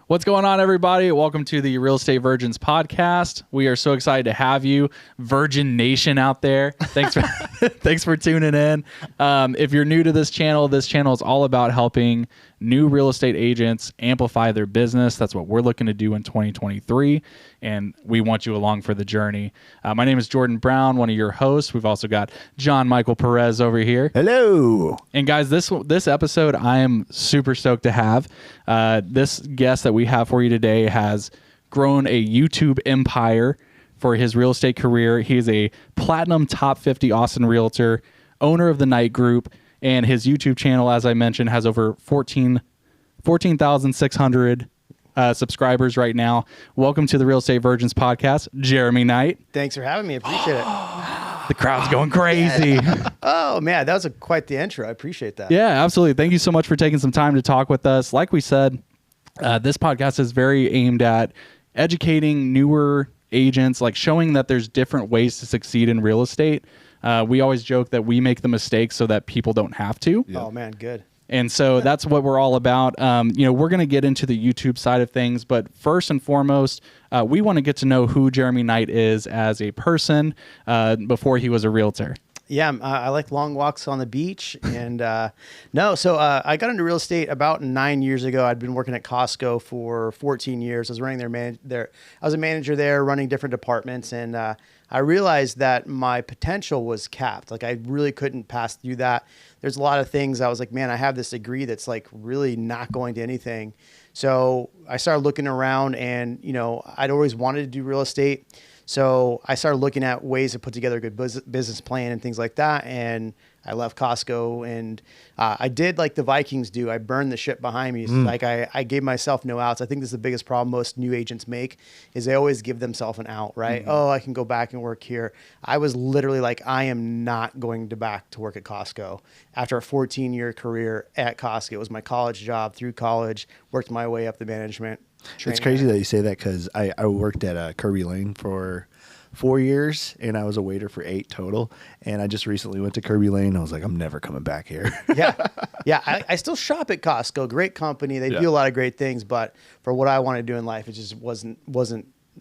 What's going on, everybody? Welcome to the Real Estate Virgins podcast. We are so excited to have you, Virgin Nation out there. Thanks for thanks for tuning in. If you're new to this channel is all about helping new real estate agents amplify their business. That's what we're looking to do in 2023, and we want you along for the journey. My name is Jordan Brown, one of your hosts. We've also got John Michael Perez over here. Hello. And guys, this episode I am super stoked to have. This guest that we have for you today has grown a YouTube empire for his real estate career. He is a platinum top 50 Austin realtor, owner of the Night Group, and his YouTube channel, as I mentioned, has over 14,600 subscribers right now. Welcome to the Real Estate Virgins podcast, Jeremy Knight. Thanks for having me. I appreciate it. The crowd's going crazy. Oh, man, that was quite the intro. I appreciate that. Yeah, absolutely. Thank you so much for taking some time to talk with us. Like we said, this podcast is very aimed at educating newer agents, like showing that there's different ways to succeed in real estate. We always joke that we make the mistakes so that people don't have to. Yeah. Oh, man, good. And so that's what we're all about. We're going to get into the YouTube side of things, but first and foremost, we want to get to know who Jeremy Knight is as a person before he was a realtor. Yeah, I like long walks on the beach. And I got into real estate about 9 years ago. I'd been working at Costco for 14 years. I was running I was a manager there, running different departments, and I realized that my potential was capped. Like, I really couldn't pass through that. There's a lot of things I was like, man, I have this degree that's like really not going to anything. So I started looking around, and I'd always wanted to do real estate. So I started looking at ways to put together a good business plan and things like that. And I left Costco, and I did like the Vikings do. I burned the ship behind me. Like I gave myself no outs. I think this is the biggest problem most new agents make is they always give themselves an out, right? Oh, I can go back and work here. I was literally like, I am not going back to work at Costco. After a 14-year career at Costco, it was my college job. Through college, worked my way up the management. It's crazy that you say that because I worked at Kirby Lane for 4 years, and I was a waiter for 8 total. And I just recently went to Kirby Lane. And I was like, I'm never coming back here. Yeah. I still shop at Costco. Great company. They do a lot of great things, but for what I want to do in life, it just wasn't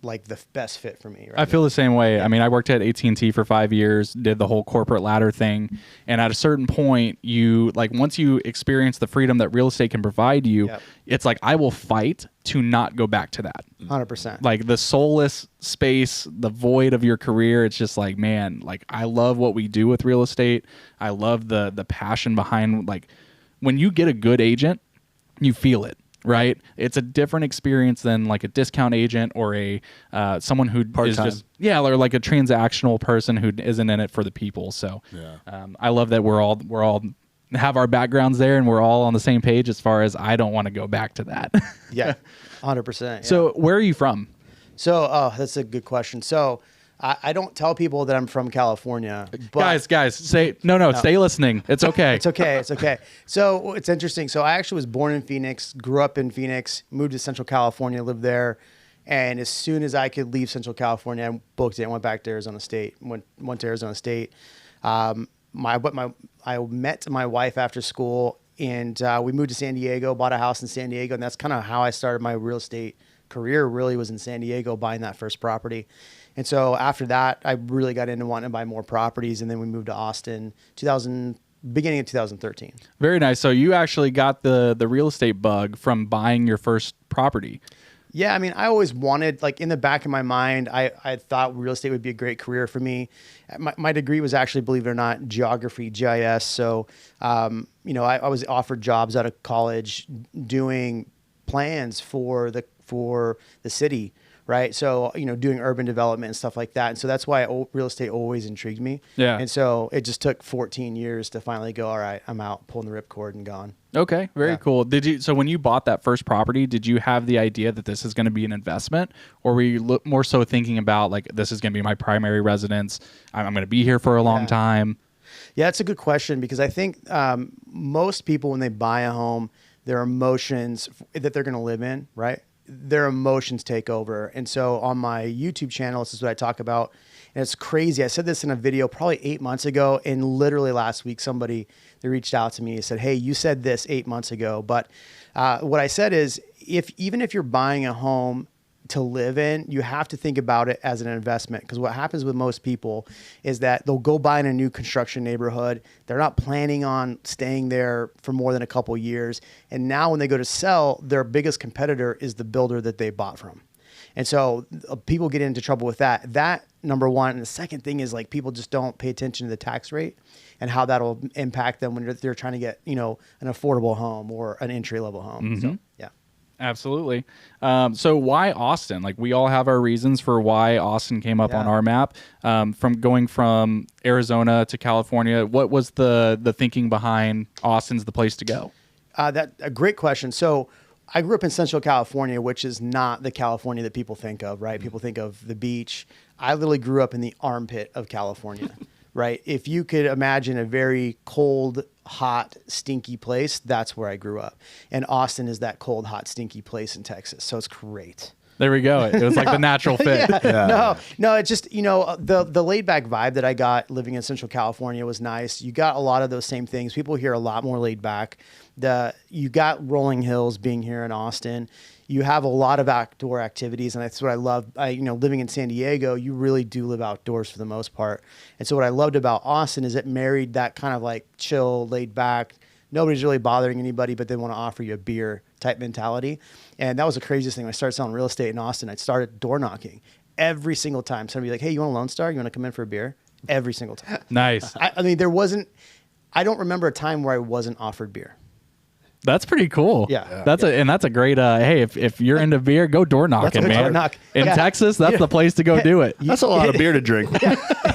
like the best fit for me. Right? I feel the same way. I mean, I worked at AT&T for 5 years, did the whole corporate ladder thing. And at a certain point, once you experience the freedom that real estate can provide you, it's like, I will fight to not go back to that. 100%. Like the soulless space, the void of your career. It's just like, man, like I love what we do with real estate. I love the passion behind, like when you get a good agent, you feel it. Right, it's a different experience than like a discount agent or a someone who Part-time. is just or like a transactional person who isn't in it for the people. So I love that we're all have our backgrounds there and we're all on the same page as far as I don't want to go back to that. Yeah, 100%. Yeah. So where are you from? So that's a good question. So I don't tell people that I'm from California. But Guys, stay listening. It's okay. It's okay. So it's interesting. So I actually was born in Phoenix, grew up in Phoenix, moved to Central California, lived there. And as soon as I could leave Central California, I booked it and went back to Arizona State, went to Arizona State. I met my wife after school, and we moved to San Diego, bought a house in San Diego. And that's kind of how I started my real estate career, really was in San Diego, buying that first property. And so after that, I really got into wanting to buy more properties. And then we moved to Austin beginning of 2013. Very nice. So you actually got the real estate bug from buying your first property. Yeah, I mean, I always wanted, like in the back of my mind, I thought real estate would be a great career for me. My degree was actually, believe it or not, geography, GIS. So, I was offered jobs out of college doing plans for the city. Right. So, doing urban development and stuff like that. And so that's why real estate always intrigued me. Yeah. And so it just took 14 years to finally go, all right, I'm out, pulling the ripcord and gone. Okay. Very cool. So when you bought that first property, did you have the idea that this is going to be an investment, or were you more so thinking about like, this is going to be my primary residence, I'm going to be here for a long time? Yeah, that's a good question, because I think most people, when they buy a home, their emotions that they're going to live in, right? Their emotions take over. And so on my YouTube channel, this is what I talk about. And it's crazy. I said this in a video probably 8 months ago, and literally last week, somebody they reached out to me and said, "Hey, you said this 8 months ago." But what I said is, even if you're buying a home to live in, you have to think about it as an investment, because what happens with most people is that they'll go buy in a new construction neighborhood. They're not planning on staying there for more than a couple years. And now when they go to sell, their biggest competitor is the builder that they bought from. And so people get into trouble with that. That, number one. And the second thing is, like, people just don't pay attention to the tax rate and how that'll impact them when they're trying to get, an affordable home or an entry level home. So, yeah. Absolutely. So why Austin? Like, we all have our reasons for why Austin came up on our map. From going from Arizona to California, what was the thinking behind Austin's the place to go? That a great question. So I grew up in Central California, which is not the California that people think of, right? People think of the beach. I literally grew up in the armpit of California, right? If you could imagine a very cold, hot, stinky place, that's where I grew up. And Austin is that cold, hot, stinky place in Texas. So it's great. There we go. It was like the natural fit. No, it's just, the laid back vibe that I got living in Central California was nice. You got a lot of those same things. People here are a lot more laid back. You got rolling hills being here in Austin. You have a lot of outdoor activities, and that's what I love. Living in San Diego, you really do live outdoors for the most part. And so what I loved about Austin is it married that kind of like chill, laid back, nobody's really bothering anybody, but they want to offer you a beer type mentality. And that was the craziest thing. When I started selling real estate in Austin, I started door knocking every single time. Somebody would be like, "Hey, you want a Lone Star? You want to come in for a beer?" Every single time. Nice. I don't remember a time where I wasn't offered beer. That's pretty cool. Yeah. That's a great, hey, if you're into beer, go door knocking, man. Door knock. In Texas, that's the place to go do it. That's a lot of beer to drink.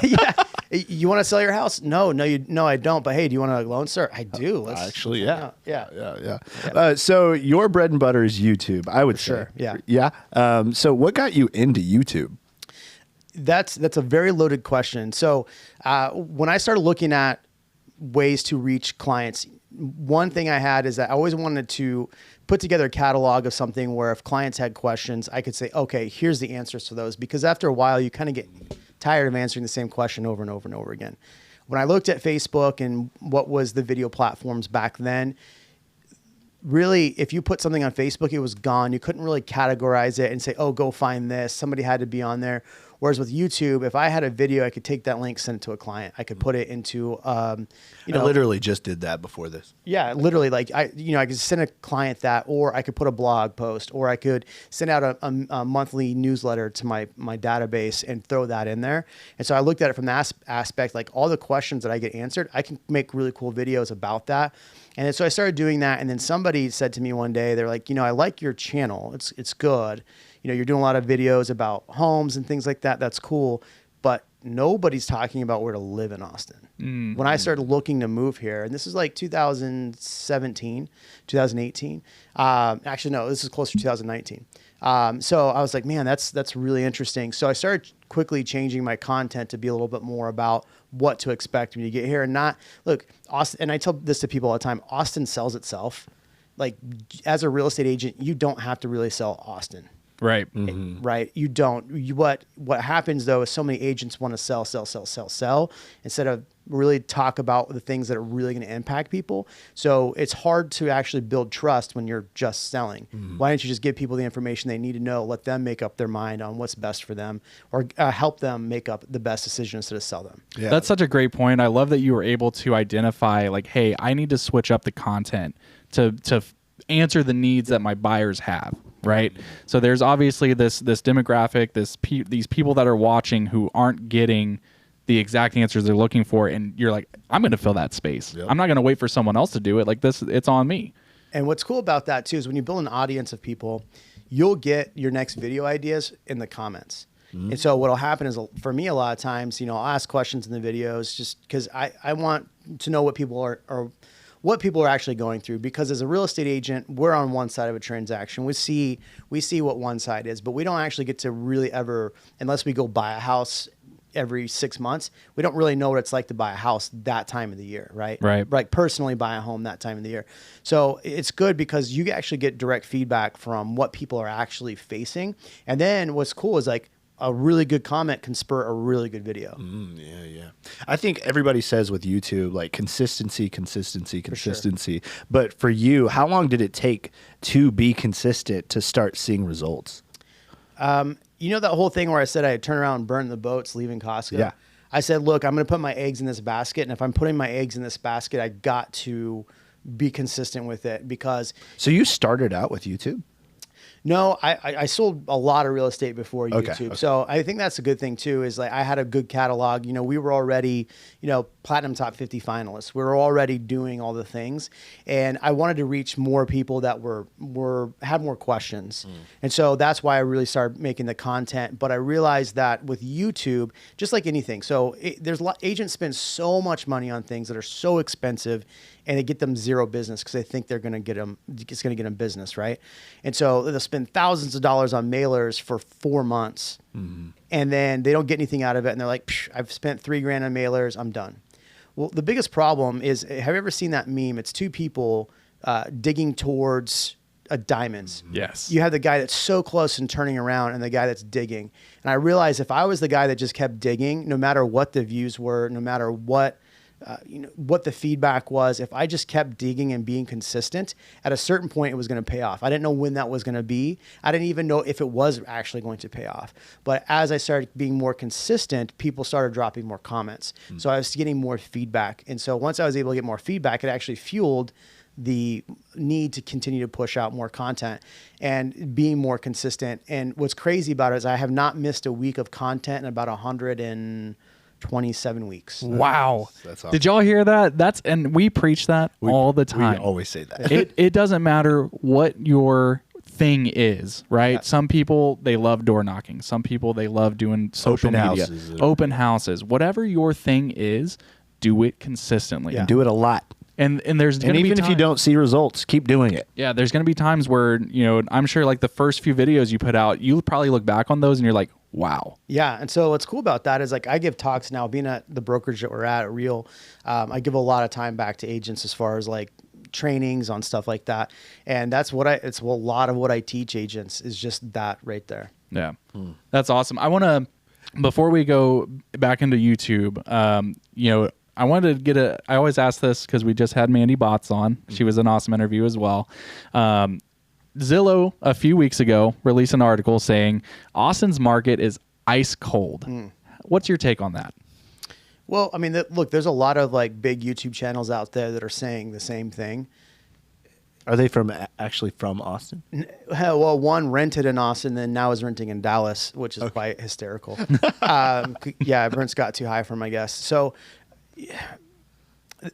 Yeah. You want to sell your house? No, I don't. But hey, do you want a Lone Star? I do. Let's Actually, yeah. Yeah. So your bread and butter is YouTube, I would say. Sure. Yeah. Yeah. So what got you into YouTube? That's a very loaded question. So when I started looking at ways to reach clients, one thing I had is that I always wanted to put together a catalog of something where if clients had questions, I could say, okay, here's the answers to those. Because after a while, you kind of get tired of answering the same question over and over and over again. When I looked at Facebook and what was the video platforms back then, really, if you put something on Facebook, it was gone. You couldn't really categorize it and say, oh, go find this. Somebody had to be on there. Whereas with YouTube, if I had a video, I could take that link, send it to a client. I could put it into, I literally just did that before this. Yeah, literally, like I could send a client that, or I could put a blog post, or I could send out a monthly newsletter to my database and throw that in there. And so I looked at it from that aspect, like all the questions that I get answered, I can make really cool videos about that. And then, so I started doing that. And then somebody said to me one day, they're like, I like your channel. It's good. You're doing a lot of videos about homes and things like that. That's cool. But nobody's talking about where to live in Austin. Mm-hmm. When I started looking to move here, and this is like 2017, 2018. Actually, no, this is closer to 2019. So I was like, man, that's really interesting. So I started quickly changing my content to be a little bit more about what to expect when you get here, and not look Austin. And I tell this to people all the time: Austin sells itself. Like, as a real estate agent, you don't have to really sell Austin. Right. Mm-hmm. Right. You don't. What happens though is so many agents want to sell instead of really talk about the things that are really going to impact people. So it's hard to actually build trust when you're just selling. Mm-hmm. Why don't you just give people the information they need to know, let them make up their mind on what's best for them, or help them make up the best decision instead of sell them. Yeah. That's such a great point. I love that you were able to identify, like, hey, I need to switch up the content to answer the needs that my buyers have. Right. So there's obviously this demographic, these people that are watching who aren't getting the exact answers they're looking for. And you're like, I'm going to fill that space. Yep. I'm not going to wait for someone else to do it. Like this, it's on me. And what's cool about that too, is when you build an audience of people, you'll get your next video ideas in the comments. Mm-hmm. And so what'll happen is, for me, a lot of times, I'll ask questions in the videos just because I want to know what people are actually going through, because as a real estate agent, we're on one side of a transaction. We see what one side is, but we don't actually get to really ever, unless we go buy a house every 6 months, we don't really know what it's like to buy a house that time of the year, right? Right. Like personally buy a home that time of the year. So it's good because you actually get direct feedback from what people are actually facing. And then what's cool is, like, a really good comment can spur a really good video. Yeah. I think everybody says with YouTube, like consistency. But for you, how long did it take to be consistent to start seeing results? You know that whole thing where I said I'd turn around and burn the boats leaving Costco? Yeah. I said, look, I'm going to put my eggs in this basket. And if I'm putting my eggs in this basket, I got to be consistent with it because. So you started out with YouTube? No, I sold a lot of real estate before YouTube. Okay. So I think that's a good thing too, is like I had a good catalog. You know, we were already, Platinum Top 50 finalists. We were already doing all the things. And I wanted to reach more people that had more questions. And so that's why I really started making the content. But I realized that with YouTube, just like anything, agents spend so much money on things that are so expensive and they get them zero business because they think it's going to get them business, right? And so they'll spend thousands of dollars on mailers for 4 months, and then they don't get anything out of it, and they're like, I've spent $3,000 on mailers, I'm done. Well, the biggest problem is, have you ever seen that meme? It's two people digging towards diamonds. Yes. You have the guy that's so close and turning around and the guy that's digging. And I realized if I was the guy that just kept digging, no matter what the views were, no matter what the feedback was, if I just kept digging and being consistent, at a certain point it was going to pay off. I didn't know when that was going to be. I didn't even know if it was actually going to pay off. But as I started being more consistent, people started dropping more comments. So I was getting more feedback. And so once I was able to get more feedback, it actually fueled the need to continue to push out more content and being more consistent. And what's crazy about it is I have not missed a week of content in about 127 weeks. Wow. That's awesome. Did y'all hear that? And we preach that all the time. We always say that. It doesn't matter what your thing is, right? Yeah. Some people, they love door knocking. Some people, they love doing social Open media. houses. Open houses. Whatever your thing is, do it consistently. And do it a lot. And there's And gonna be even if you don't see results, keep doing it. Yeah, there's going to be times where, I'm sure like the first few videos you put out, you'll probably look back on those and you're like, wow. Yeah. And so what's cool about that is like I give talks now, being at the brokerage that we're at Real, I give a lot of time back to agents as far as like trainings on stuff like that. And that's it's a lot of what I teach agents is just that right there. Yeah. That's awesome. I want to, before we go back into YouTube, I wanted to I always ask this because we just had Mandy Botts on. She was an awesome interview as well. Zillow a few weeks ago released an article saying Austin's market is ice cold. What's your take on that? Well, I mean, look, there's a lot of like big YouTube channels out there that are saying the same thing. Are they actually from Austin? Well, one rented in Austin and now is renting in Dallas, which is quite hysterical. Yeah, rents got too high for him, I guess. So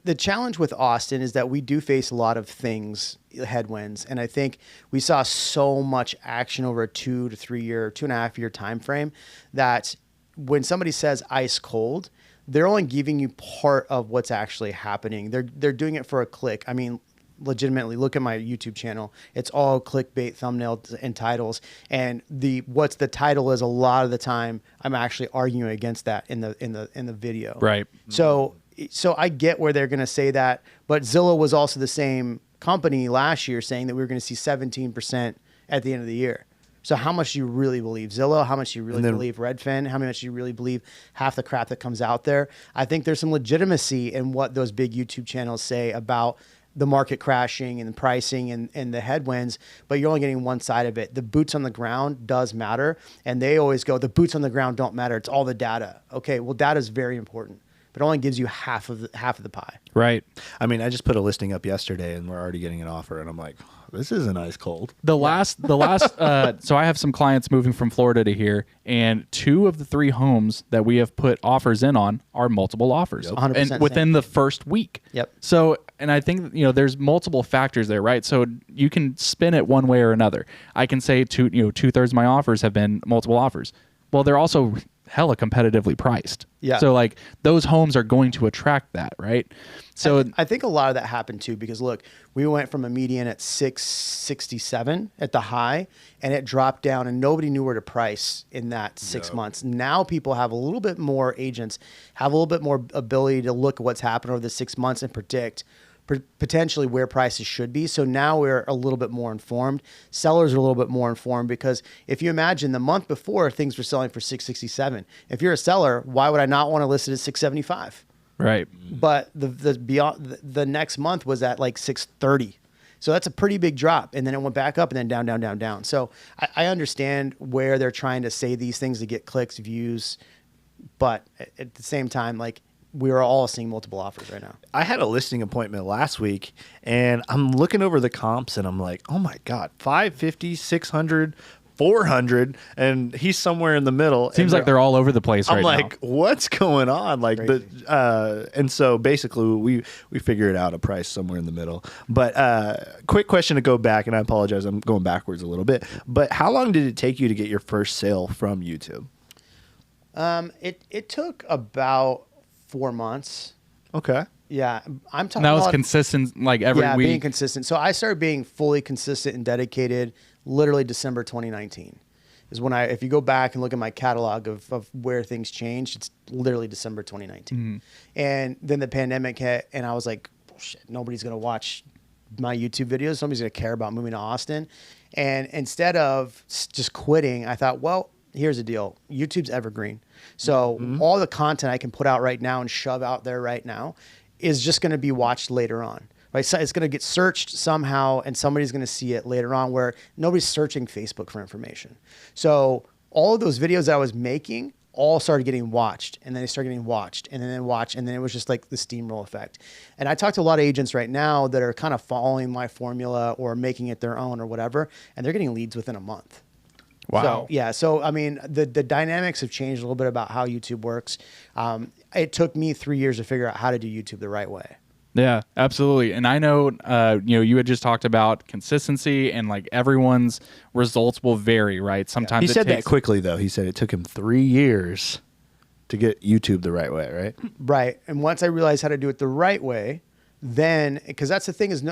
the challenge with Austin is that we do face a lot of things, headwinds, and I think we saw so much action over a 2 to 3 year, 2.5 year time frame that when somebody says ice cold, they're only giving you part of what's actually happening. They're doing it for a click. I mean, legitimately, look at my YouTube channel. It's all clickbait thumbnails and titles, and what's the title is a lot of the time I'm actually arguing against that in the video. Right. So I get where they're going to say that, but Zillow was also the same company last year saying that we were going to see 17% at the end of the year. So how much do you really believe Zillow? How much do you really believe Redfin? How much do you really believe half the crap that comes out there? I think there's some legitimacy in what those big YouTube channels say about the market crashing and the pricing and the headwinds, but you're only getting one side of it. The boots on the ground does matter. And they always go, the boots on the ground don't matter. It's all the data. Okay, well, data is very important, but it only gives you half of the pie. Right. I mean, I just put a listing up yesterday and we're already getting an offer and I'm like, this isn't ice cold. The last, so I have some clients moving from Florida to here, and 2 of the 3 homes that we have put offers in on are multiple offers. 100% and within the first week. Yep. So, and I think, there's multiple factors there, right? So you can spin it one way or another. I can say 2/3 of my offers have been multiple offers. Well, they're also hella competitively priced. Yeah. So like those homes are going to attract that, right? So I think a lot of that happened too, because look, we went from a median at 667 at the high, and it dropped down, and nobody knew where to price in that 6 months. Now people have a little bit more, agents have a little bit more ability to look at what's happened over the 6 months and predict potentially where prices should be. So now we're a little bit more informed. Sellers are a little bit more informed, because if you imagine the month before, things were selling for $667. If you're a seller, why would I not want to list it at $675? Right. But the next month was at like $630. So that's a pretty big drop. And then it went back up and then down, down, down, down. So I understand where they're trying to say these things to get clicks, views. But at the same time, like, we are all seeing multiple offers right now. I had a listing appointment last week, and I'm looking over the comps, and I'm like, oh my God, 550, 600, 400, and he's somewhere in the middle. Seems like they're all over the place right now. I'm like, what's going on? Like and so basically we figured out a price somewhere in the middle. But quick question to go back, and I apologize, I'm going backwards a little bit. But how long did it take you to get your first sale from YouTube? It took about 4 months. Okay. Yeah, I'm talking. That was consistent, like every week. Being consistent. So I started being fully consistent and dedicated literally December 2019 is when if you go back and look at my catalog of where things changed, it's literally December 2019. Mm-hmm. And then the pandemic hit, and I was like, bullshit, nobody's going to watch my YouTube videos. Nobody's going to care about moving to Austin. And instead of just quitting, I thought, well, here's the deal. YouTube's evergreen. So all the content I can put out right now and shove out there right now is just going to be watched later on. Right? So it's going to get searched somehow, and somebody's going to see it later on, where nobody's searching Facebook for information. So all of those videos that I was making all started getting watched, and then they started getting watched, and then watched, and then it was just like the steamroll effect. And I talk to a lot of agents right now that are kind of following my formula or making it their own or whatever, and they're getting leads within a month. Wow. So, yeah. So, I mean, the dynamics have changed a little bit about how YouTube works. It took me 3 years to figure out how to do YouTube the right way. Yeah, absolutely. And I know, you had just talked about consistency, and like everyone's results will vary, right? Sometimes He said that quickly, though. He said it took him 3 years to get YouTube the right way, right? Right. And once I realized how to do it the right way, then, because that's the thing is,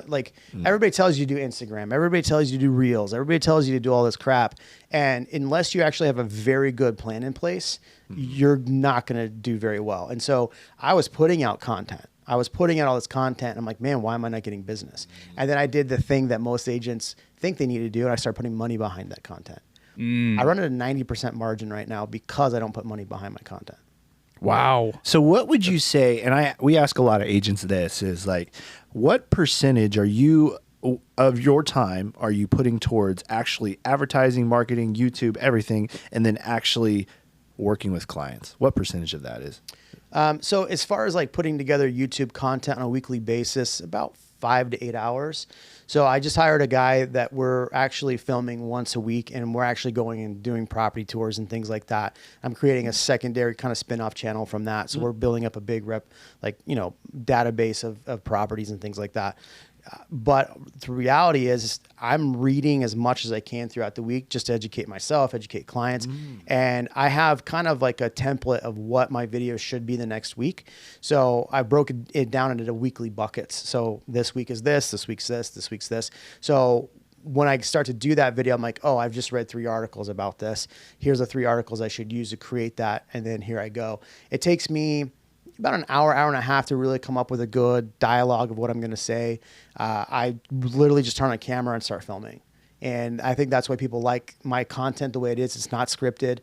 everybody tells you to do Instagram. Everybody tells you to do Reels. Everybody tells you to do all this crap. And unless you actually have a very good plan in place, you're not going to do very well. And so I was putting out content. I was putting out all this content, and I'm like, man, why am I not getting business? And then I did the thing that most agents think they need to do, and I started putting money behind that content. I run at a 90% margin right now because I don't put money behind my content. Wow. So what would you say, and we ask a lot of agents this, is like, what percentage of your time are you putting towards actually advertising, marketing, YouTube, everything, and then actually working with clients? What percentage of that is? So as far as like putting together YouTube content on a weekly basis, about 5 to 8 hours. So I just hired a guy that we're actually filming once a week, and we're actually going and doing property tours and things like that. I'm creating a secondary kind of spin-off channel from that. So we're building up a big database of properties and things like that. But the reality is I'm reading as much as I can throughout the week just to educate myself, educate clients. And I have kind of like a template of what my videos should be the next week. So I broke it down into weekly buckets. So this week is this week's this week's this. So when I start to do that video, I'm like, oh, I've just read 3 articles about this. Here's the 3 articles I should use to create that. And then here I go. It takes me about an hour and a half to really come up with a good dialogue of what I'm going to say. I literally just turn on a camera and start filming. And I think that's why people like my content the way it is. It's not scripted,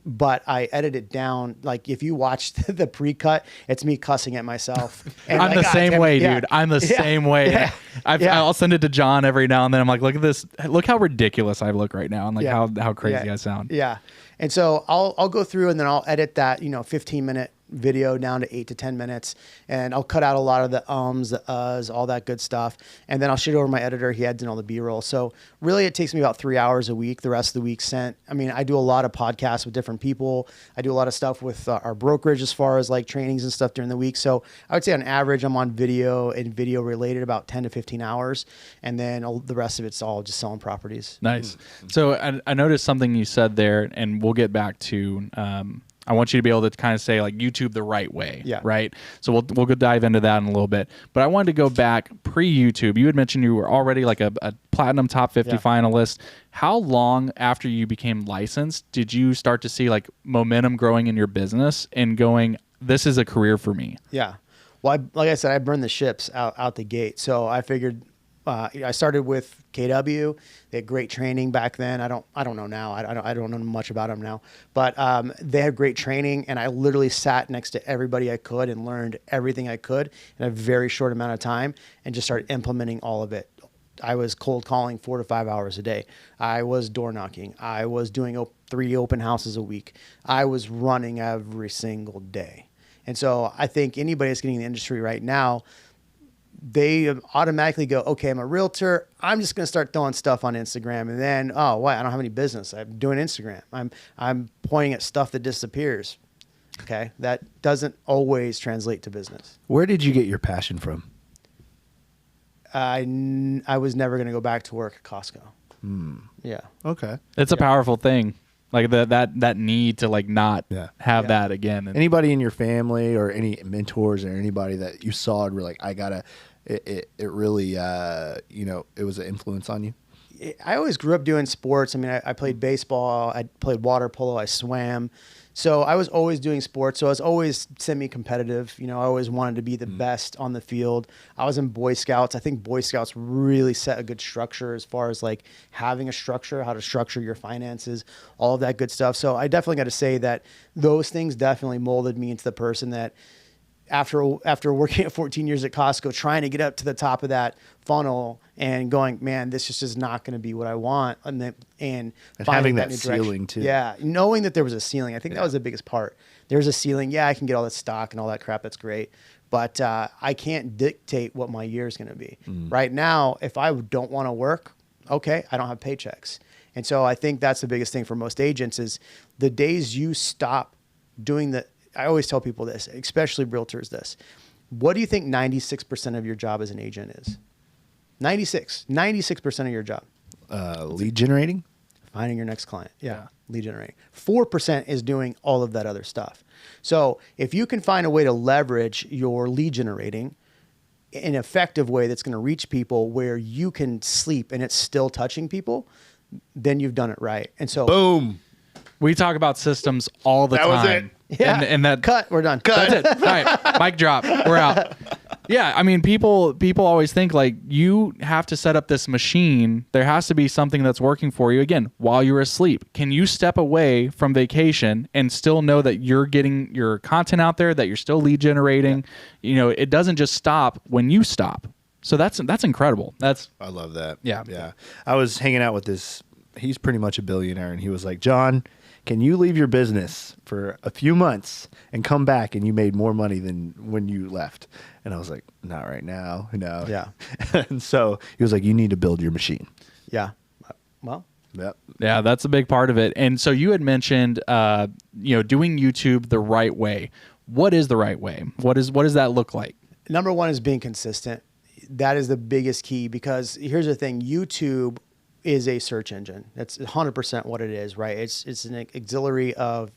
but I edit it down. Like if you watch the pre-cut, it's me cussing at myself. And I'm the same way, dude. I'm the same way. I'll send it to John every now and then. I'm like, look at this. Look how ridiculous I look right now. And like how crazy I sound. Yeah. And so I'll go through and then I'll edit that, 15-minute video down to 8 to 10 minutes. And I'll cut out a lot of the ums, the uhs, all that good stuff. And then I'll shoot it over to my editor. He adds in all the B-roll. So really it takes me about 3 hours a week. The rest of the week sent. I mean, I do a lot of podcasts with different people. I do a lot of stuff with our brokerage as far as like trainings and stuff during the week. So I would say on average, I'm on video and video related about 10 to 15 hours. And then the rest of it's all just selling properties. Nice. So I noticed something you said there, and we'll get back to, I want you to be able to kind of say like YouTube the right way, right? So we'll go dive into that in a little bit. But I wanted to go back pre-YouTube. You had mentioned you were already like a platinum top 50 finalist. How long after you became licensed did you start to see like momentum growing in your business and going, this is a career for me? Yeah. Well, like I said, I burned the ships out the gate. So I figured I started with KW. They had great training back then. I don't know now. I don't know much about them now, but they had great training, and I literally sat next to everybody I could and learned everything I could in a very short amount of time, and just started implementing all of it. I was cold calling 4 to 5 hours a day. I was door knocking. I was doing 3 open houses a week. I was running every single day. And so I think anybody that's getting in the industry right now, they automatically go, okay, I'm a realtor. I'm just going to start throwing stuff on Instagram. And then, oh, why? I don't have any business. I'm doing Instagram. I'm pointing at stuff that disappears. Okay. That doesn't always translate to business. Where did you get your passion from? I was never going to go back to work at Costco. Yeah. Okay. It's a powerful thing. Like that need to like not have Yeah. that again. And Anybody in your family or any mentors or anybody that you saw and were like, it really, it was an influence on you? I always grew up doing sports. I mean, I played baseball, I played water polo, I swam. So I was always doing sports. So I was always semi-competitive. I always wanted to be the best on the field. I was in Boy Scouts. I think Boy Scouts really set a good structure as far as like having a structure, how to structure your finances, all of that good stuff. So I definitely got to say that those things definitely molded me into the person that after working at 14 years at Costco, trying to get up to the top of that funnel and going, man, this is just not going to be what I want. And having that new ceiling too. Yeah. Knowing that there was a ceiling. I think that was the biggest part. There's a ceiling. Yeah, I can get all that stock and all that crap. That's great. But I can't dictate what my year is going to be. Right now, if I don't want to work, okay, I don't have paychecks. And so I think that's the biggest thing for most agents is the days you stop doing I always tell people this, especially realtors this. What do you think 96% of your job as an agent is? 96% of your job. Lead generating? Finding your next client. Yeah. Lead generating. 4% is doing all of that other stuff. So if you can find a way to leverage your lead generating in an effective way that's going to reach people where you can sleep and it's still touching people, then you've done it right. And so Boom. we talk about systems all the That time. was it. yeah, And that cut. We're done. That's it. All right. Mic drop. We're out. Yeah. I mean, people always think like you have to set up this machine. There has to be something that's working for you again while you're asleep. Can you step away from vacation and still know that you're getting your content out there, that you're still lead generating? Yeah. It doesn't just stop when you stop. So that's incredible. I love that. Yeah. Yeah. I was hanging out with this. He's pretty much a billionaire. And he was like, John, can you leave your business for a few months and come back and you made more money than when you left? And I was like, not right now. No. Yeah. And so he was like, you need to build your machine. Yeah. Well, Yep. Yeah, that's a big part of it. And so you had mentioned, doing YouTube the right way. What is the right way? What does that look like? number one is being consistent. That is the biggest key because here's the thing. YouTube is a search engine. That's 100% what it is, right? It's an auxiliary of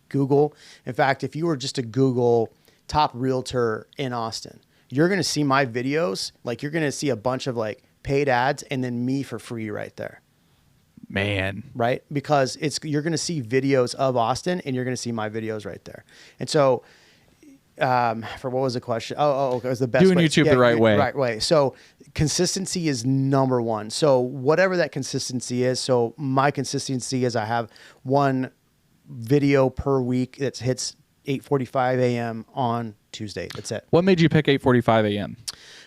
Google. In fact, if you were just to Google top realtor in Austin, you're going to see my videos. Like you're going to see a bunch of like paid ads and then me for free right there. Man. Right? Because you're going to see videos of Austin and you're going to see my videos right there. And so for what was the question? It was the best Doing way. YouTube the right way. Right way. So consistency is number one. So whatever that consistency is. So my consistency is I have one video per week that hits 8:45 a.m. on Tuesday. That's it. What made you pick 8:45 a.m.?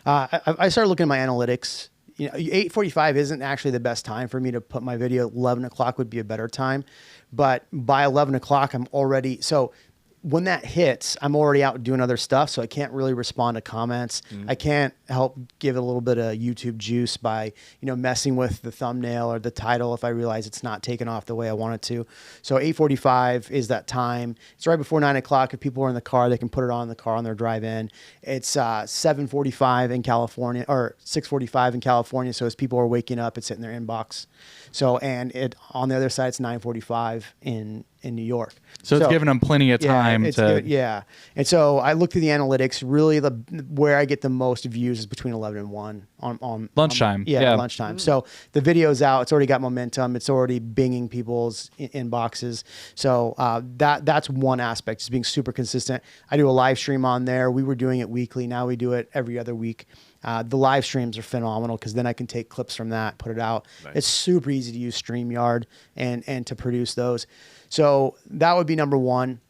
I started looking at my analytics. 8:45 isn't actually the best time for me to put my video. 11 o'clock would be a better time. But by 11 o'clock, I'm already... So when that hits, I'm already out doing other stuff, so I can't really respond to comments. I can't help give it a little bit of YouTube juice by, messing with the thumbnail or the title if I realize it's not taken off the way I want it to. So 8:45 is that time. It's right before 9 o'clock. If people are in the car, they can put it on in the car on their drive in. It's 7:45 in California or 6:45 in California. So as people are waking up, it's hitting their inbox. So, and on the other side, it's 9:45 in in New York. So it's giving them plenty of time yeah. And so I look through the analytics. Really, where I get the most views is between 11 and 1 on lunchtime. Lunchtime. So the video's out. It's already got momentum. It's already binging people's inboxes. So that's one aspect, is being super consistent. I do a live stream on there. We were doing it weekly. Now we do it every other week. The live streams are phenomenal because then I can take clips from that, put it out. Nice. It's super easy to use StreamYard and to produce those. So that would be number one.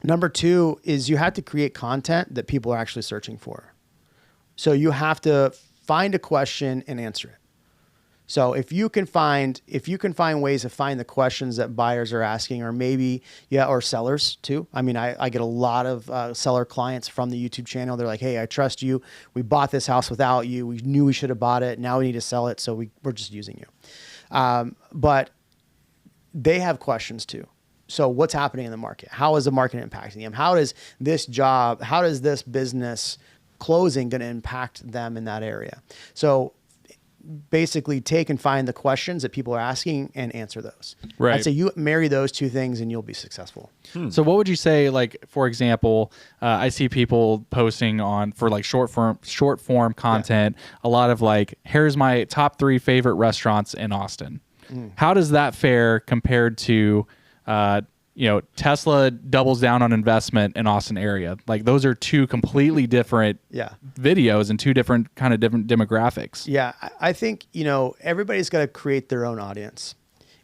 Number two is you have to create content that people are actually searching for. So you have to find a question and answer it. So if you can find ways to find the questions that buyers are asking, or maybe, or sellers too. I mean, I get a lot of seller clients from the YouTube channel. They're like, hey, I trust you. We bought this house without you. We knew we should have bought it. Now we need to sell it. So we're just using you. But they have questions too. So what's happening in the market? How is the market impacting them? How does this business closing going to impact them in that area? So basically take and find the questions that people are asking and answer those. Right. I'd say you marry those two things and you'll be successful. So what would you say, like, for example, I see people posting for like short form content, a lot of like, here's my top 3 favorite restaurants in Austin. How does that fare compared to, Tesla doubles down on investment in Austin area? Like, those are two completely different videos and two different demographics. Yeah. I think, everybody's got to create their own audience.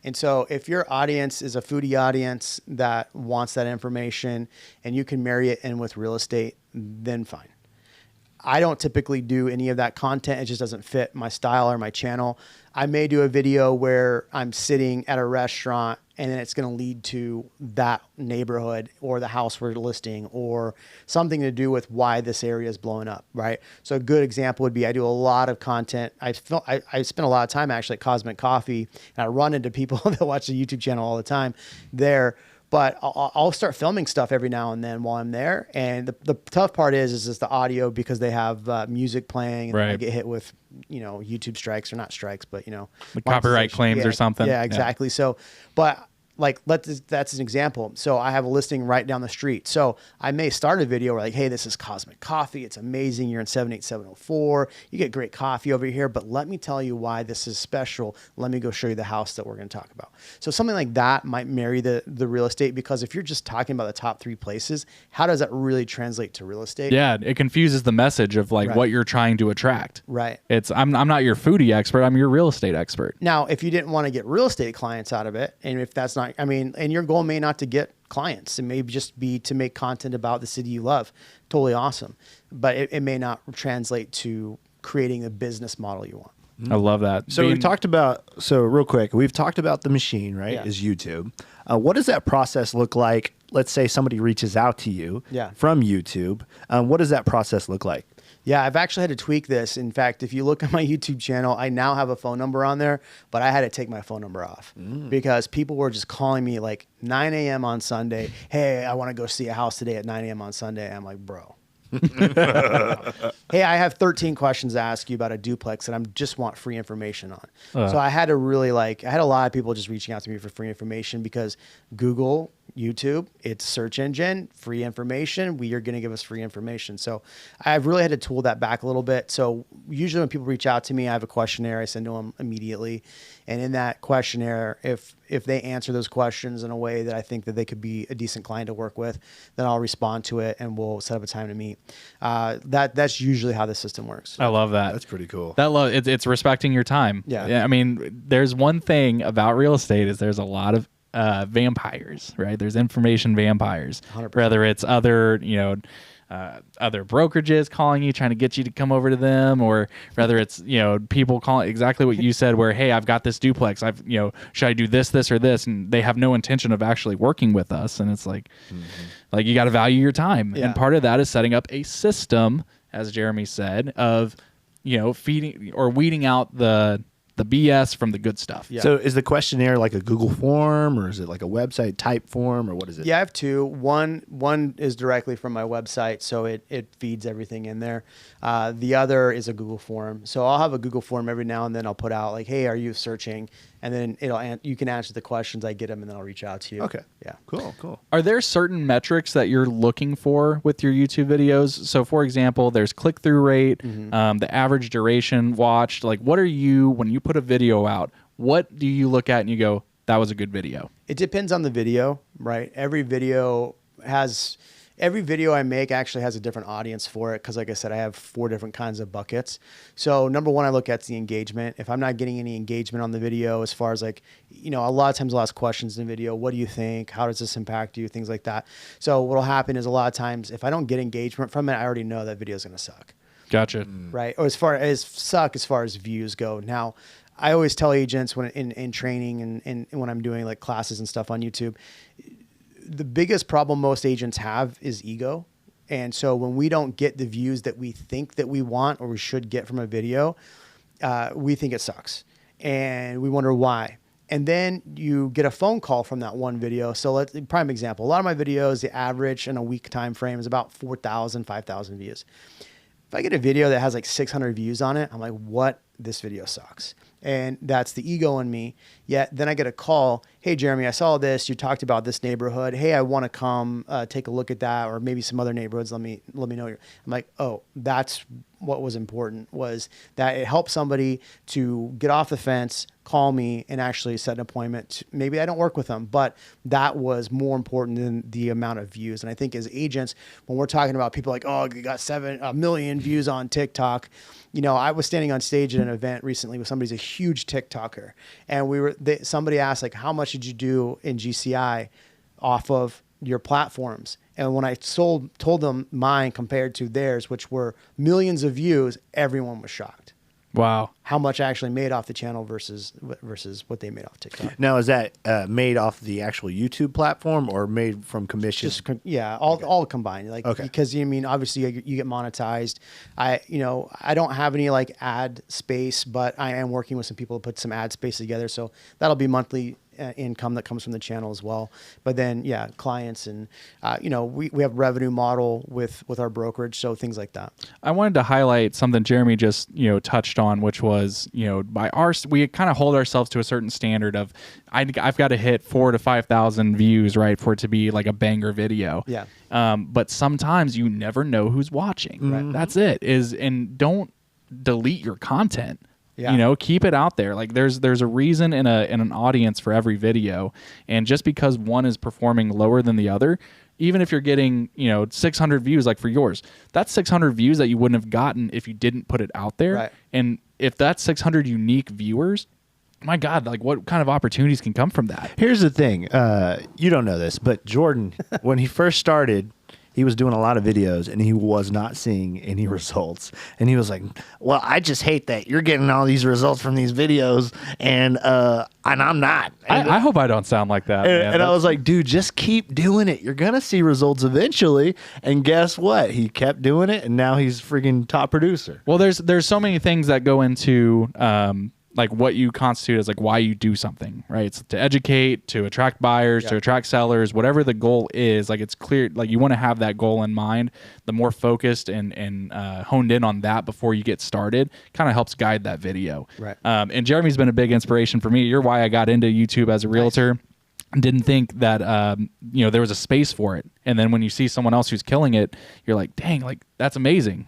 And so if your audience is a foodie audience that wants that information and you can marry it in with real estate, then fine. I don't typically do any of that content. It just doesn't fit my style or my channel. I may do a video where I'm sitting at a restaurant and then it's going to lead to that neighborhood or the house we're listing or something to do with why this area is blowing up, right? So a good example would be I do a lot of content. I spend a lot of time actually at Cosmic Coffee, and I run into people that watch the YouTube channel all the time there. But I'll start filming stuff every now and then while I'm there. And the tough part is the audio, because they have music playing and I get hit with, YouTube strikes, or not strikes, but, like copyright claims or something. Yeah, exactly. So, but like, that's an example. So I have a listing right down the street. So I may start a video where like, hey, this is Cosmic Coffee. It's amazing. You're in 78704. You get great coffee over here, but let me tell you why this is special. Let me go show you the house that we're going to talk about. So something like that might marry the real estate, because if you're just talking about the top 3 places, how does that really translate to real estate? Yeah, it confuses the message of like what you're trying to attract. Right. It's I'm not your foodie expert. I'm your real estate expert. Now, if you didn't want to get real estate clients out of it, and if that's not, and your goal may not to get clients, it may just be to make content about the city you love. Totally awesome. But it may not translate to creating the business model you want. I love that. So we've talked about, real quick, we've talked about the machine, right? Yeah. Is YouTube. What does that process look like? Let's say somebody reaches out to you from YouTube. What does that process look like? Yeah, I've actually had to tweak this. In fact, if you look at my YouTube channel, I now have a phone number on there, but I had to take my phone number off because people were just calling me like 9 a.m. on Sunday. Hey, I want to go see a house today at 9 a.m. on Sunday. I'm like, bro. Hey, I have 13 questions to ask you about a duplex that I just want free information on. So I had to really I had a lot of people just reaching out to me for free information, because Google, YouTube, it's search engine, free information. We are going to give us free information. So I've really had to tool that back a little bit. So usually when people reach out to me, I have a questionnaire I send to them immediately. And in that questionnaire, if they answer those questions in a way that I think that they could be a decent client to work with, then I'll respond to it and we'll set up a time to meet. That's usually how the system works. I love that. That's pretty cool. It's respecting your time. Yeah. I mean, there's one thing about real estate is there's a lot of vampires, right? There's information vampires, 100%. Whether it's other brokerages calling you, trying to get you to come over to them, or whether it's, people calling exactly what you said, where, hey, I've got this duplex. Should I do this, or this? And they have no intention of actually working with us. And it's like, you got to value your time. Yeah. And part of that is setting up a system, as Jeremy said, of, feeding or weeding out the BS from the good stuff. Yeah. So is the questionnaire like a Google form, or is it like a website type form, or what is it? Yeah, I have 2. One is directly from my website, so it feeds everything in there. The other is a Google form. So I'll have a Google form every now and then. I'll put out like, hey, are you searching? and then you can answer the questions. I get them, and then I'll reach out to you. Okay. Yeah. Cool. Are there certain metrics that you're looking for with your YouTube videos? So, for example, there's click-through rate, the average duration watched. Like, what are you, when you put a video out, what do you look at and you go, that was a good video? It depends on the video, right? Every video I make actually has a different audience for it because, like I said, I have 4 different kinds of buckets. So number one, I look at the engagement. If I'm not getting any engagement on the video, as far as like, a lot of times I'll ask questions in the video. What do you think? How does this impact you? Things like that. So what'll happen is a lot of times if I don't get engagement from it, I already know that video is going to suck. Gotcha. Right. Or as far as views go. Now, I always tell agents when in training and when I'm doing like classes and stuff on YouTube, the biggest problem most agents have is ego. And so when we don't get the views that we think that we want or we should get from a video, we think it sucks and we wonder why. And then you get a phone call from that one video. So prime example, a lot of my videos, the average in a week time frame is about 4,000, 5,000 views. If I get a video that has like 600 views on it, I'm like, what? This video sucks. And that's the ego in me. Yet then I get a call. Hey, Jeremy, I saw this. You talked about this neighborhood. Hey, I want to come take a look at that, or maybe some other neighborhoods. Let me know. I'm like, oh, that's what was important, was that it helped somebody to get off the fence, call me, and actually set an appointment. Maybe I don't work with them, but that was more important than the amount of views. And I think as agents, when we're talking about people like, oh, you got 7 million views on TikTok. I was standing on stage at an event recently with somebody's a huge TikToker, and somebody asked like, how much did you do in GCI off of your platforms? And when I told them mine compared to theirs, which were millions of views, everyone was shocked. Wow. How much I actually made off the channel versus what they made off TikTok. Now, is that made off the actual YouTube platform or made from commission? All combined. Because obviously you get monetized. I don't have any like ad space, but I am working with some people to put some ad space together. So that'll be monthly income that comes from the channel as well. But then, clients and, we have revenue model with our brokerage. So things like that. I wanted to highlight something Jeremy just, touched on, which was, we kind of hold ourselves to a certain standard of, I've got to hit 4,000 to 5,000 views, right, for it to be like a banger video. Yeah. But sometimes you never know who's watching. Right. That's it. And don't delete your content. Yeah. Keep it out there. Like there's a reason in an audience for every video. And just because one is performing lower than the other, even if you're getting, 600 views, like for yours, that's 600 views that you wouldn't have gotten if you didn't put it out there. Right. And if that's 600 unique viewers, my God, like what kind of opportunities can come from that? Here's the thing. You don't know this, but Jordan, when he first started, he was doing a lot of videos and he was not seeing any results. And he was like, well, I just hate that you're getting all these results from these videos and I'm not. I hope I don't sound like that. And I was like, dude, just keep doing it. You're going to see results eventually. And guess what? He kept doing it and now he's freaking top producer. Well, there's so many things that go into like what you constitute as like why you do something, right? It's to educate, to attract buyers, to attract sellers, whatever the goal is. Like it's clear, like you want to have that goal in mind. The more focused and honed in on that before you get started kind of helps guide that video. Right. And Jeremy's been a big inspiration for me. You're why I got into YouTube as a realtor. Nice. Didn't think that there was a space for it. And then when you see someone else who's killing it, you're like, dang, like that's amazing.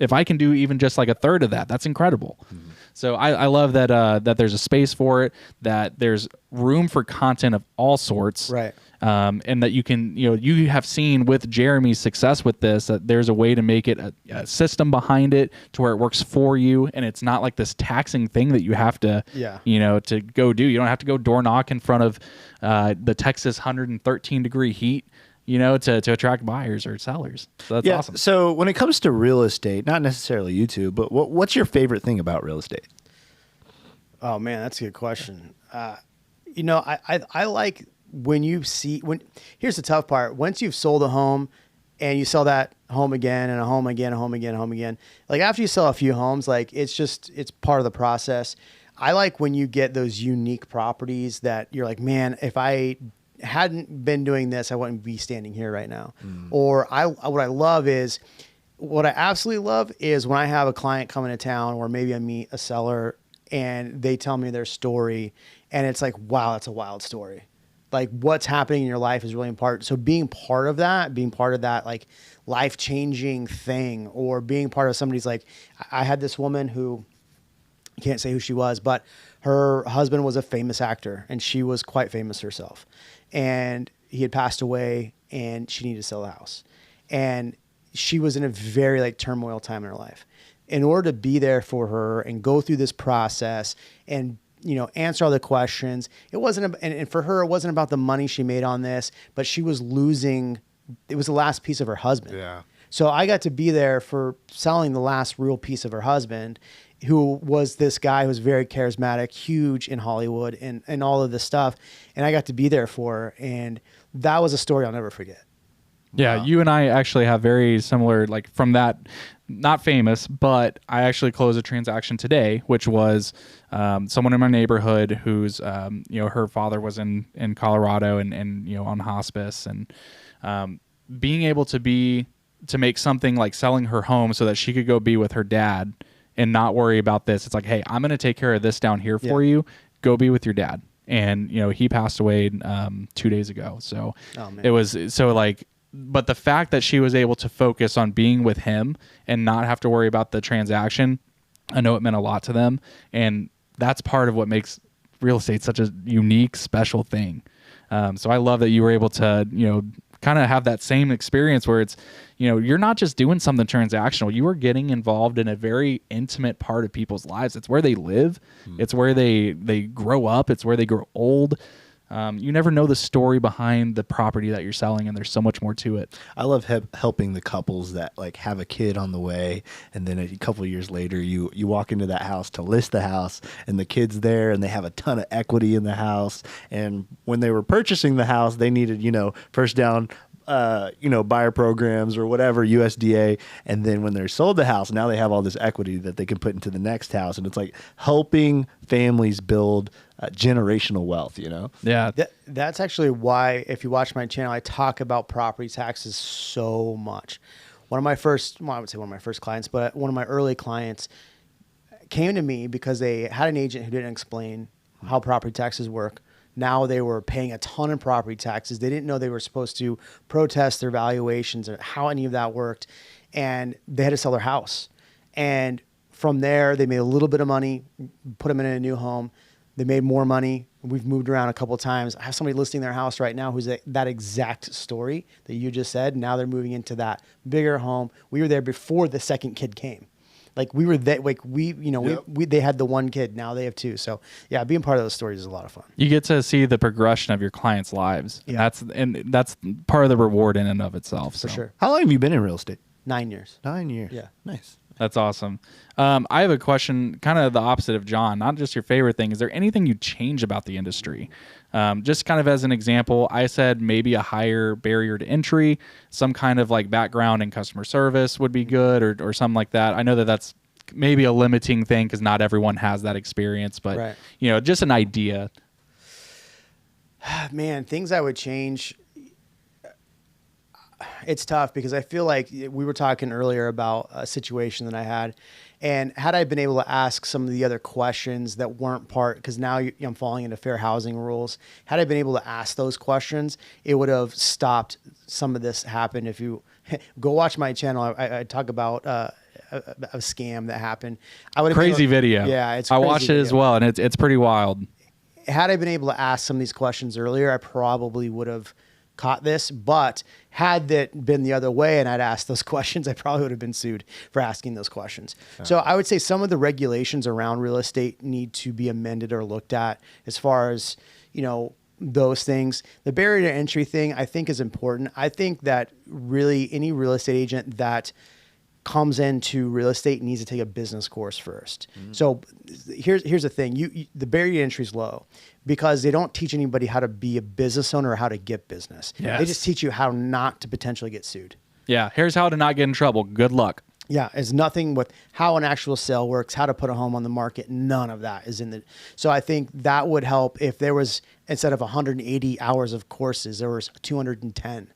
If I can do even just like a third of that, that's incredible. Mm-hmm. So I love that there's a space for it, that there's room for content of all sorts, right? And that you can, you have seen with Jeremy's success with this, that there's a way to make it a system behind it to where it works for you, and it's not like this taxing thing that you have to, to go do. You don't have to go door knock in front of the Texas 113-degree heat. To attract buyers or sellers. So that's awesome. So when it comes to real estate, not necessarily YouTube, but what's your favorite thing about real estate? Oh man, that's a good question. I like here's the tough part. Once you've sold a home and you sell that home again and a home again, a home again, a home again, like after you sell a few homes, like it's part of the process. I like when you get those unique properties that you're like, man, if I hadn't been doing this, I wouldn't be standing here right now. Or what I absolutely love is when I have a client come into town, or maybe I meet a seller and they tell me their story, and it's like, wow, that's a wild story. Like what's happening in your life is really important. So being part of that like life-changing thing, or being part of somebody's, like, I had this woman who, I can't say who she was, but her husband was a famous actor, and she was quite famous herself. And he had passed away, and she needed to sell the house. And she was in a very like turmoil time in her life. In order to be there for her and go through this process and, you know, answer all the questions, it wasn't, and for her, it wasn't about the money she made on this, but she was losing, it was the last piece of her husband. Yeah. So I got to be there for selling the last real piece of her husband, who was this guy who was very charismatic, huge in Hollywood and all of this stuff. And I got to be there for her. And that was a story I'll never forget. Yeah, you and I actually have very similar, like from that, not famous, but I actually closed a transaction today, which was someone in my neighborhood who's, you know, her father was in Colorado and, you know, on hospice, and being able to make something like selling her home so that she could go be with her dad and not worry about this. It's like, hey, I'm going to take care of this down here for you. Go be with your dad. And, you know, he passed away 2 days ago. So it was so like, but the fact that she was able to focus on being with him and not have to worry about the transaction, I know it meant a lot to them. And that's part of what makes real estate such a unique, special thing. So I love that you were able to, you know, kind of have that same experience where it's, you know, you're not just doing something transactional. You are getting involved in a very intimate part of people's lives. It's where they live. It's where they grow up. It's where they grow old. You never know the story behind the property that you're selling, and there's so much more to it. I love helping the couples that like have a kid on the way, and then a couple of years later, you walk into that house to list the house, and the kid's there, and they have a ton of equity in the house. And when they were purchasing the house, they needed, you know, first down, you know, buyer programs or whatever, USDA. And then when they're sold the house, now they have all this equity that they can put into the next house. And it's like helping families build generational wealth, you know? Yeah. That's actually why, if you watch my channel, I talk about property taxes so much. One of my first, well, I would say one of my first clients, but one of my early clients came to me because they had an agent who didn't explain how property taxes work. Now they were paying a ton of property taxes. They didn't know they were supposed to protest their valuations or how any of that worked. And they had to sell their house. And from there, they made a little bit of money, put them in a new home. They made more money. We've moved around a couple of times. I have somebody listing their house right now who's that exact story that you just said. Now they're moving into that bigger home. We were there before the second kid came. Like we were that, like we, you know, yep. They had the one kid, now they have two. So yeah, being part of those stories is a lot of fun. You get to see the progression of your clients' lives. Yeah. And that's part of the reward in and of itself. For sure. How long have you been in real estate? 9 years. 9 years. Yeah. Nice. That's awesome. I have a question, kind of the opposite of John, not just your favorite thing. Is there anything you change about the industry? Just kind of as an example, I said maybe a higher barrier to entry, some kind of like background in customer service would be good, or something like that. I know that that's maybe a limiting thing because not everyone has that experience, but right. You know, just an idea. Man, things I would change. It's tough because I feel like we were talking earlier about a situation that I had, and had I been able to ask some of the other questions that weren't part, because now I'm falling into fair housing rules. Had I been able to ask those questions, it would have stopped some of this happen. If you go watch my channel, I talk about a scam that happened. Crazy video. Yeah, it's. I watched it as well, and it's pretty wild. Had I been able to ask some of these questions earlier, I probably would have caught this, but had that been the other way and I'd asked those questions, I probably would have been sued for asking those questions. Yeah. So I would say some of the regulations around real estate need to be amended or looked at as far as, you know, those things. The barrier to entry thing I think is important. I think that really any real estate agent that comes into real estate needs to take a business course first. Mm-hmm. So here's the thing. The barrier to entry is low because they don't teach anybody how to be a business owner or how to get business. Yes. They just teach you how not to potentially get sued. Yeah. Here's how to not get in trouble. Good luck. Yeah. It's nothing with how an actual sale works, how to put a home on the market. None of that is in the, so I think that would help if there was, instead of 180 hours of courses, there was 210.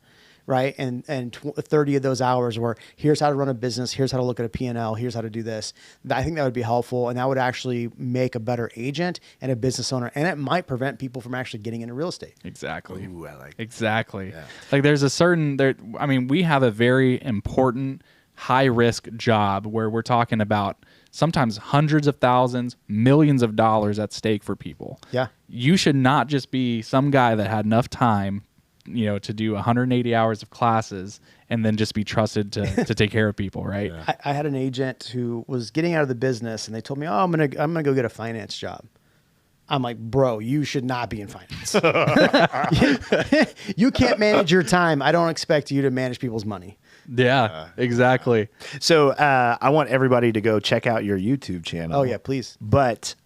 right? And 30 of those hours were, here's how to run a business, here's how to look at a P&L, here's how to do this. I think that would be helpful, and that would actually make a better agent and a business owner, and it might prevent people from actually getting into real estate. Exactly. Ooh, I like that. Exactly. Yeah. Like there's a certain there. I mean, we have a very important high risk job where we're talking about sometimes hundreds of thousands, millions of dollars at stake for people. Yeah. You should not just be some guy that had enough time, to do 180 hours of classes and then just be trusted to take care of people, right? Yeah. I had an agent who was getting out of the business, and they told me, "Oh, I'm gonna go get a finance job." I'm like, "Bro, you should not be in finance. You can't manage your time. I don't expect you to manage people's money." Yeah, exactly. So I want everybody to go check out your YouTube channel. Oh yeah, please. But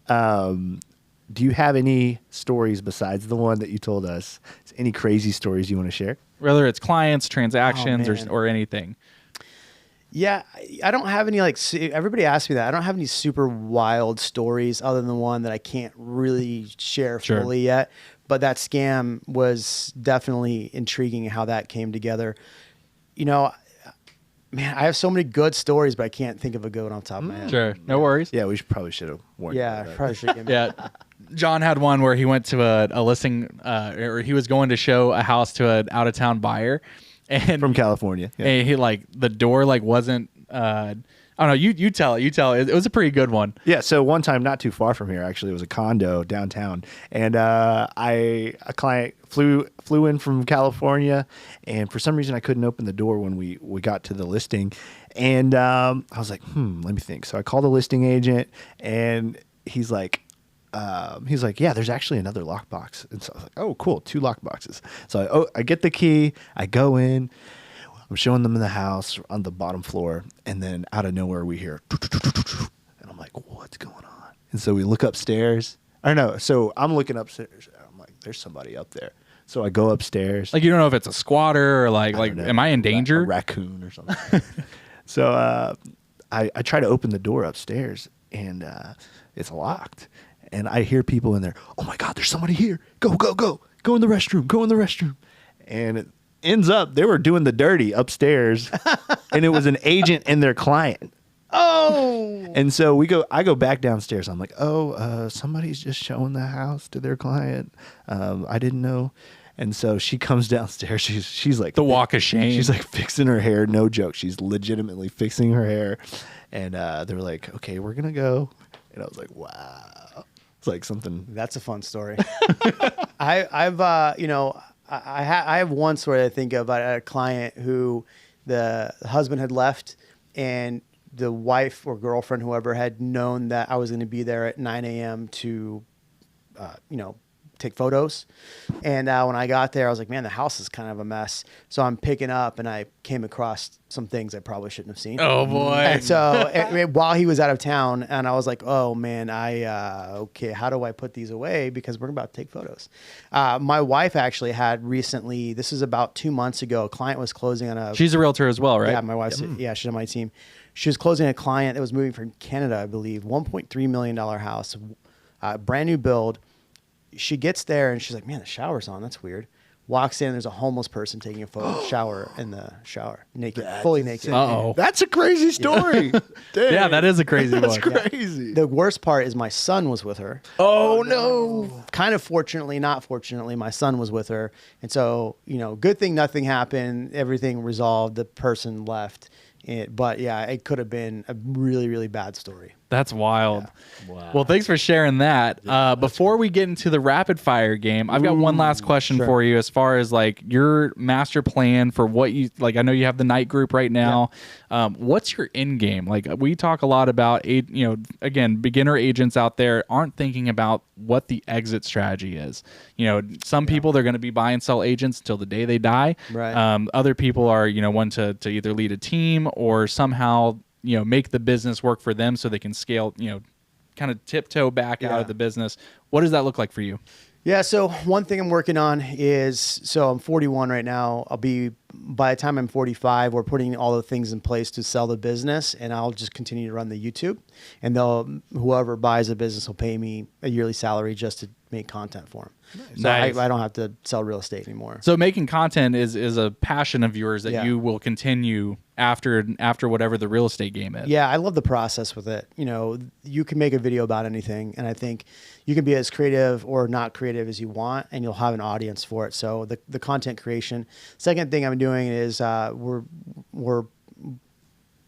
do you have any stories besides the one that you told us? Any crazy stories you want to share? Whether it's clients, transactions, man. or anything. Yeah, I don't have any everybody asks me that. I don't have any super wild stories other than the one that I can't really share Sure. fully yet. But that scam was definitely intriguing how that came together. Man, I have so many good stories, but I can't think of a good one off the top of my head. Sure, no worries. Yeah, probably should have warned you Yeah, about that. probably should get Yeah. John had one where he went to a listing, or he was going to show a house to an out of town buyer, and From California. Yeah. and he the door wasn't. I don't know. You tell it. You tell it. It was a pretty good one. Yeah, so one time not too far from here, actually, it was a condo downtown, and a client flew in from California, and for some reason I couldn't open the door when we got to the listing, and I was like, let me think. So I called the listing agent, and he's like, yeah, there's actually another lockbox, and so I was like, oh, cool, 2 lockboxes. So I get the key, I go in. I'm showing them in the house on the bottom floor, and then out of nowhere we hear, and I'm like, what's going on? And so we look upstairs. I don't know. So I'm looking upstairs. I'm like, there's somebody up there. So I go upstairs. Like you don't know if it's a squatter or like don't know, am I in danger? A raccoon or something. So I try to open the door upstairs, and it's locked. And I hear people in there. Oh my God, there's somebody here. Go, go, go. Go in the restroom. Go in the restroom. And it ends up they were doing the dirty upstairs, and it was an agent and their client. Oh, And so I go back downstairs. I'm like, somebody's just showing the house to their client. I didn't know. And so she comes downstairs. She's like The walk of shame. She's like fixing her hair. No joke. She's legitimately fixing her hair. And they were like, okay, we're going to go. And I was like, wow. It's like something. that's a fun story. I have one story I think of. I had a client who the husband had left, and the wife or girlfriend, whoever, had known that I was going to be there at 9 a.m. to, take photos. And when I got there, I was like, man, the house is kind of a mess. So I'm picking up, and I came across some things I probably shouldn't have seen. Oh boy. And so while he was out of town, and I was like, oh man, okay, how do I put these away? Because we're about to take photos. My wife actually had recently, this is about 2 months ago, a client was closing on a... She's a realtor as well, right? Yeah, my wife's, yeah, she's on my team. She was closing a client that was moving from Canada, I believe, $1.3 million house, brand new build. She gets there and she's like, man, the shower's on. That's weird. Walks in, there's a homeless person taking a photo shower in the shower, naked, fully naked. Uh-oh. That's a crazy story. Dang. Yeah, that is a crazy That's one. crazy. The worst part is my son was with her. Oh no. Kind of fortunately, not fortunately, my son was with her. And so, good thing nothing happened. Everything resolved. The person left. But yeah, it could have been a really, really bad story. That's wild. Yeah. Wow. Well, thanks for sharing that. Before we get into the rapid fire game, I've got one last question sure. for you as far as like your master plan for what you like. I know you have the night group right now. What's your end game? Like we talk a lot about, again, beginner agents out there aren't thinking about what the exit strategy is. Some people, they're going to be buy and sell agents until the day they die. Right. Other people are, want to either lead a team or somehow make the business work for them so they can scale, kind of tiptoe back out of the business. What does that look like for you? Yeah. So one thing I'm working on is, so I'm 41 right now. By the time I'm 45, we're putting all the things in place to sell the business, and I'll just continue to run the YouTube, and whoever buys the business will pay me a yearly salary just to make content for them. So Nice. I don't have to sell real estate anymore. So making content is a passion of yours that Yeah. you will continue after whatever the real estate game is. Yeah, I love the process with it. You know, you can make a video about anything, and I think you can be as creative or not creative as you want, and you'll have an audience for it. So the content creation. Second thing I'm doing is we're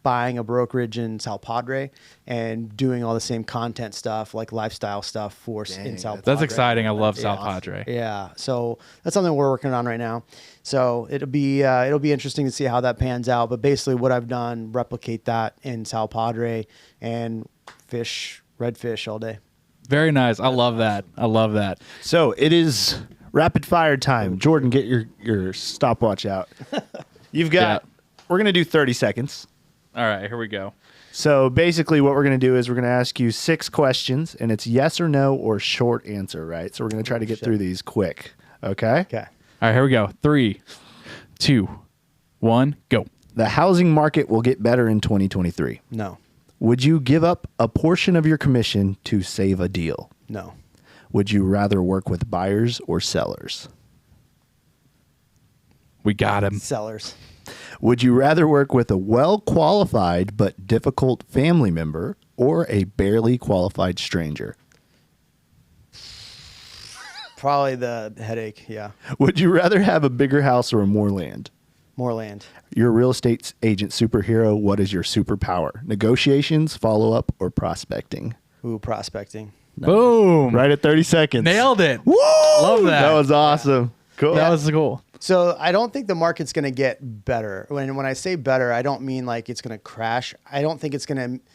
buying a brokerage in Sal Padre and doing all the same content stuff, like lifestyle stuff in Sal Padre. That's exciting. I love Sal Yeah. Padre. Yeah, so that's something we're working on right now. So it'll be interesting to see how that pans out. But basically, what I've done, replicate that in Sal Padre and redfish all day. Very nice. I love that. I love that. So it is rapid fire time. Jordan, get your stopwatch out. You've got. We're gonna do 30 seconds. All right, here we go. So basically what we're going to do is we're going to ask you 6 questions, and it's yes or no or short answer, right? So we're going to try to get through these quick, okay? Okay. All right, here we go. 3, 2, 1, go. The housing market will get better in 2023. No. Would you give up a portion of your commission to save a deal? No. Would you rather work with buyers or sellers? We got him. Sellers. Would you rather work with a well-qualified but difficult family member or a barely qualified stranger? Probably the headache. Yeah. Would you rather have a bigger house or more land? More land. You're a real estate agent superhero. What is your superpower? Negotiations, follow-up, or prospecting? Ooh, prospecting. Boom. Right at 30 seconds. Nailed it. Woo! Love that. That was awesome. Cool. That was cool. So I don't think the market's going to get better. When I say better, I don't mean like it's going to crash. I don't think it's going to.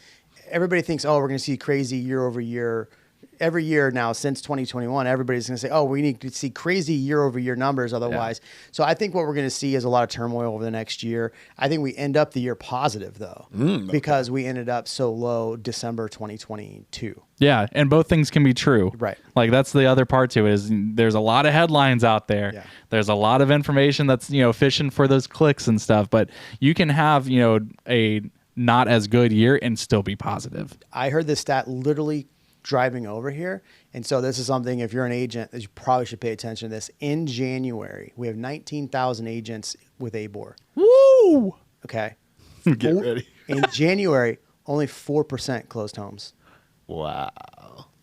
Everybody thinks, oh, we're going to see crazy year over year. Every year now since 2021, everybody's going to say, oh, we need to see crazy year over year numbers otherwise. Yeah. So I think what we're going to see is a lot of turmoil over the next year. I think we end up the year positive though, because we ended up so low December 2022. Yeah, and both things can be true. Right. Like that's the other part to it is there's a lot of headlines out there. Yeah. There's a lot of information that's, fishing for those clicks and stuff, but you can have, a not as good year and still be positive. I heard this stat literally driving over here. And so this is something, if you're an agent, that you probably should pay attention to this. In January, we have 19,000 agents with ABOR. Woo! Okay. Get ready. In January, only 4% closed homes. Wow.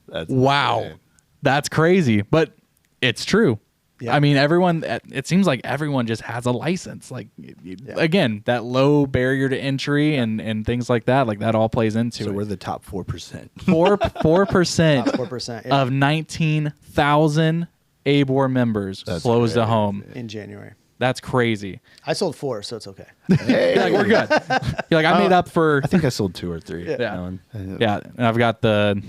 That's Wow. insane. That's crazy, but it's true. Yeah. I mean, it seems like everyone just has a license. Like, again, that low barrier to entry and things like that all plays into So it. we're the top 4%. 4% 4%. Yeah. of 19,000 ABOR members closed a home. In January. That's crazy. I sold 4, so it's okay. You're like, we're good. You're like, I made up for. I think I sold 2 or 3. Yeah. Yeah, and I've got the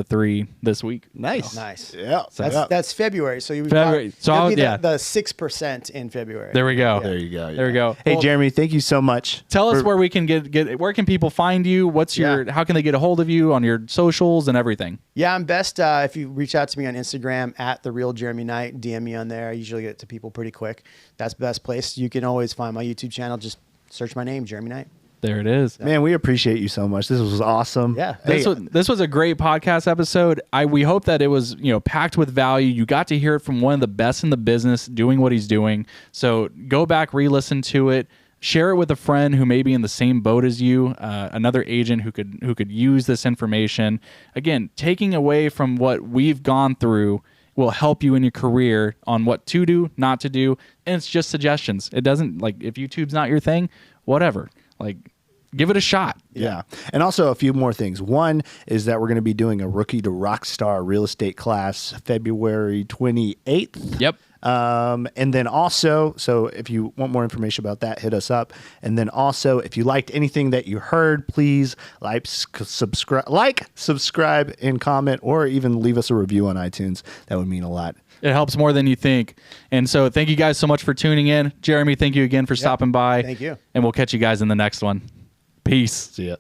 3 this week. Nice. Nice. Yeah. That's February. So you February. So it'll I'll- be yeah. the 6% in February. There we go. There you go. There we go. Hey, Well, Jeremy, thank you so much. Tell us where we can get. Where can people find you? What's your? How can they get a hold of you on your socials and everything? Yeah, I'm best if you reach out to me on Instagram at The Real Jeremy Knight. DM me on there. I usually get to people pretty quick. That's the best place. You can always find my YouTube channel. Just search my name, Jeremy Knight. There it is. Man, we appreciate you so much. This was awesome. Yeah. This was a great podcast episode. We hope that it was packed with value. You got to hear it from one of the best in the business doing what he's doing. So go back, re-listen to it. Share it with a friend who may be in the same boat as you, another agent who could use this information. Again, taking away from what we've gone through will help you in your career on what to do, not to do, and it's just suggestions. It doesn't, like, if YouTube's not your thing, whatever. Like, give it a shot. Yeah. And also a few more things. One is that we're going to be doing a Rookie to Rockstar real estate class February 28th. Yep. And then also, so if you want more information about that, hit us up. And then also, if you liked anything that you heard, please subscribe, and comment, or even leave us a review on iTunes. That would mean a lot. It helps more than you think. And so thank you guys so much for tuning in. Jeremy, thank you again for stopping by. Thank you. And we'll catch you guys in the next one. Peace. See ya.